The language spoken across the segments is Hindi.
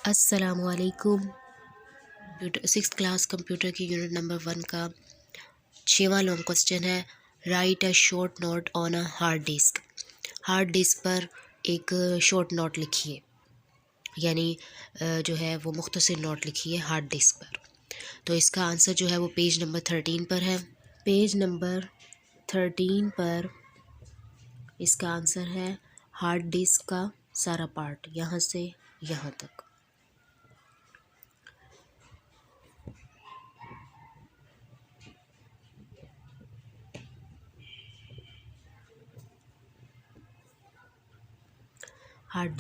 अस्सलामुअलैकुम। सिक्स क्लास कंप्यूटर की यूनिट नंबर 1 का 6वां लॉन्ग क्वेश्चन है। Right a short note on a hard disk. Hard disk पर एक शॉर्ट नोट लिखिए, यानी जो है वो मुख्तसर नोट लिखिए हार्ड डिस्क पर। तो इसका आंसर जो है वो पेज नंबर 13 पर है। पेज नंबर 13 पर इसका आंसर है हार्ड डिस्क का सारा पार्ट, यहाँ से यहाँ तक। हार्ड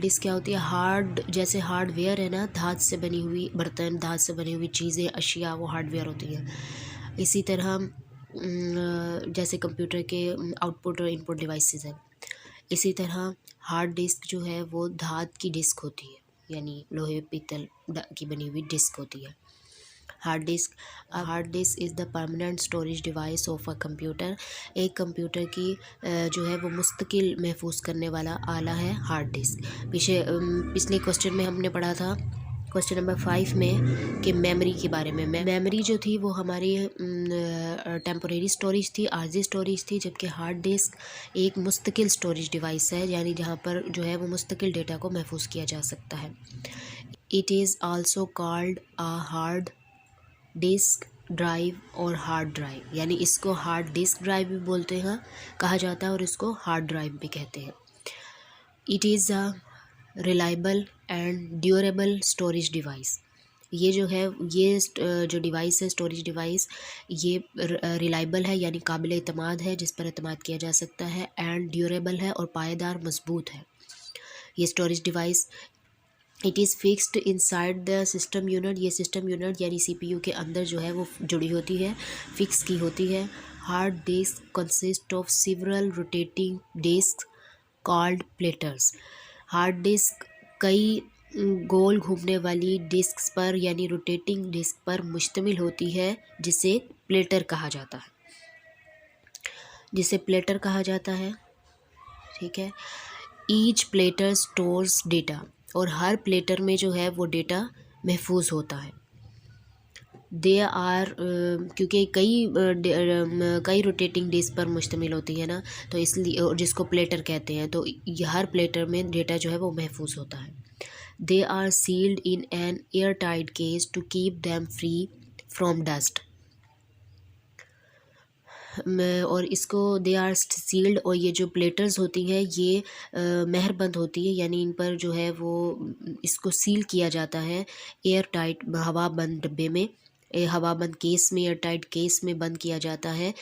डिस्क क्या होती है? हार्ड जैसे हार्डवेयर है ना, धात से बनी हुई बर्तन, धात से बनी हुई चीज़ें, अशिया, वो हार्डवेयर होती हैं। इसी तरह जैसे कंप्यूटर के आउटपुट और इनपुट डिवाइसेस हैं, इसी तरह हार्ड डिस्क जो है वो धात की डिस्क होती है, यानी लोहे पीतल की बनी हुई डिस्क होती है hard disc is the permanent storage device of a computer. एक कंप्यूटर की जो है वो मुस्तकिल महफूज करने वाला आला है हार्ड डिस्क। पिछले क्वेश्चन में हमने पढ़ा था, क्वेश्चन नंबर 5 में, कि मेमोरी के बारे में। मेमोरी जो थी वो हमारी टेम्पोरेरी स्टोरेज थी, आर्जी स्टोरेज थी, जबकि हार्ड डिस्क एक मुस्तकिल स्टोरेज डिवाइस है, यानी जहाँ पर जो है वो मुस्तकिल डेटा को महफूज किया जा सकता है। It is also called a hard disk drive और हार्ड ड्राइव, यानी इसको हार्ड डिस्क ड्राइव भी बोलते हैं, कहा जाता है, और इसको हार्ड ड्राइव भी कहते हैं। It is a reliable and durable storage device. ये जो है ये जो डिवाइस है, स्टोरेज डिवाइस, ये रिलायबल है, यानी काबिल एतमाद है, जिस पर एतमाद किया जा सकता है, एंड ड्यूरेबल है, और पायेदार मजबूत है ये storage device. It is fixed inside the system unit. ये सिस्टम यूनिट यानी सीपीयू के अंदर जो है वो जुड़ी होती है, फिक्स की होती है। Hard disk consist of several rotating disk called platters. Hard disk कई गोल घूमने वाली डिस्क पर, यानी रोटेटिंग डिस्क पर मुश्तमिल होती है, जिसे प्लेटर कहा जाता है, ठीक है। ईच प्लेटर स्टोर्स डेटा, और हर प्लेटर में जो है वो डेटा महफूज होता है। दे आर क्योंकि कई रोटेटिंग डिस्क पर मुश्तमिल होती है ना, तो इसलिए जिसको प्लेटर कहते हैं, तो हर प्लेटर में डेटा जो है वो महफूज होता है। They are sealed in an air tight case to keep them free from dust. और इसको दे आर सील्ड, और ये जो प्लेटर्स होती हैं ये मेहरबंद होती है, यानी इन पर जो है वो इसको सील किया जाता है एयर टाइट हवाबंद डब्बे में, हवाबंद केस में, एयर टाइट केस में बंद किया जाता है।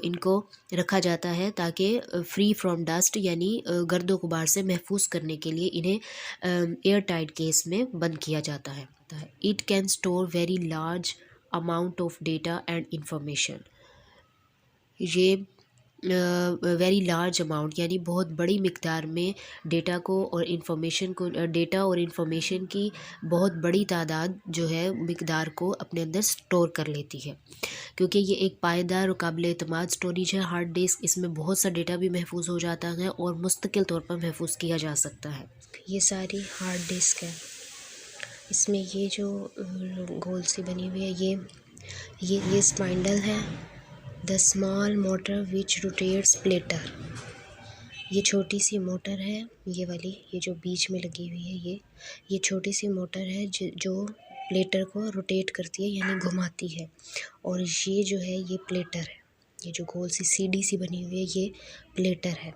इनको रखा जाता है ताकि फ्री फ्रॉम डस्ट, यानी गर्दो गुबार से महफूज करने के लिए इन्हें एयर टाइट केस में बंद किया जाता है। It can store very large amount of data and information. ये वेरी लार्ज अमाउंट, यानी बहुत बड़ी मिकदार में डेटा को और इन्फॉर्मेशन को, डेटा और इन्फॉर्मेशन की बहुत बड़ी तादाद जो है मिकदार को अपने अंदर स्टोर कर लेती है, क्योंकि ये एक पायदार और काबिल एतमाद स्टोरेज है हार्ड डिस्क। इसमें बहुत सा डेटा भी महफूज हो जाता है और मुस्तकिल तौर पर महफूज किया जा सकता है। ये सारी हार्ड डिस्क है। इसमें ये जो गोल सी बनी हुई है, ये स्पाइंडल है। The small motor which rotates platter, ये छोटी सी मोटर है, ये वाली, ये जो बीच में लगी हुई है, ये छोटी सी मोटर है जो प्लेटर को रोटेट करती है, यानी घुमाती है। और ये जो है ये प्लेटर है, ये जो गोल सी सीढ़ी सी बनी हुई है ये प्लेटर है।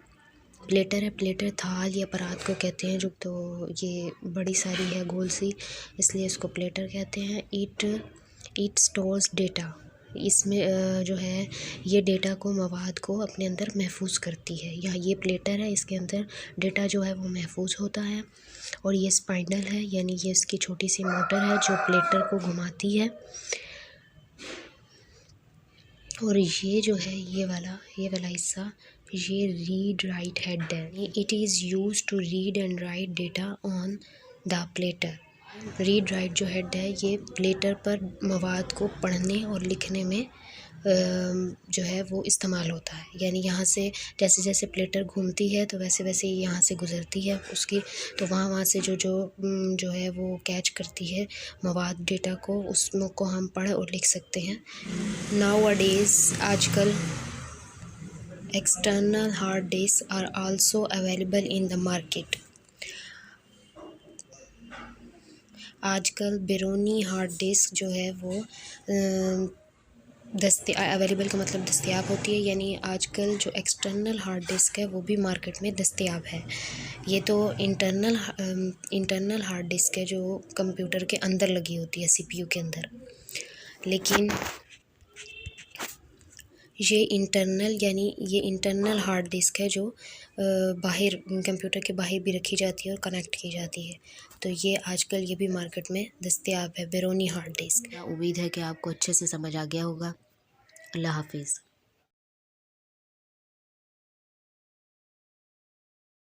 प्लेटर थाल या परात को कहते हैं, जो तो ये बड़ी सारी है गोल सी, इसलिए इसको प्लेटर कहते हैं। इट स्टोर्स डेटा, इसमें जो है ये डेटा को, मवाद को अपने अंदर महफूज करती है। यहाँ ये प्लेटर है, इसके अंदर डेटा जो है वो महफूज होता है। और ये स्पाइंडल है, यानी ये इसकी छोटी सी मोटर है जो प्लेटर को घुमाती है। और ये जो है ये वाला हिस्सा, ये रीड राइट हेड है। It is use to read and write data on the platter. Read write जो हेड है ये प्लेटर पर मवाद को पढ़ने और लिखने में जो है वो इस्तेमाल होता है। यानी यहाँ से जैसे जैसे प्लेटर घूमती है तो वैसे वैसे ही यहाँ से गुज़रती है उसकी, तो वहाँ वहाँ से जो है वो कैच करती है मवाद डेटा को, उसको हम पढ़ और लिख सकते हैं। नाउ-अ-डेज़ आजकल external hard disk are also available in the market. आजकल बैरूनी हार्ड डिस्क जो है वो अवेलेबल का मतलब दस्तयाब होती है, यानी आजकल जो एक्सटर्नल हार्ड डिस्क है वो भी मार्केट में दस्तयाब है। ये तो इंटरनल हार्ड डिस्क है जो कंप्यूटर के अंदर लगी होती है, सीपीयू के अंदर। लेकिन ये इंटरनल हार्ड डिस्क है जो बाहर कंप्यूटर के बाहर भी रखी जाती है और कनेक्ट की जाती है। तो ये आजकल ये भी मार्केट में दस्तयाब है, बैरूनी हार्ड डिस्क। उम्मीद है कि आपको अच्छे से समझ आ गया होगा। अल्लाह हाफिज़।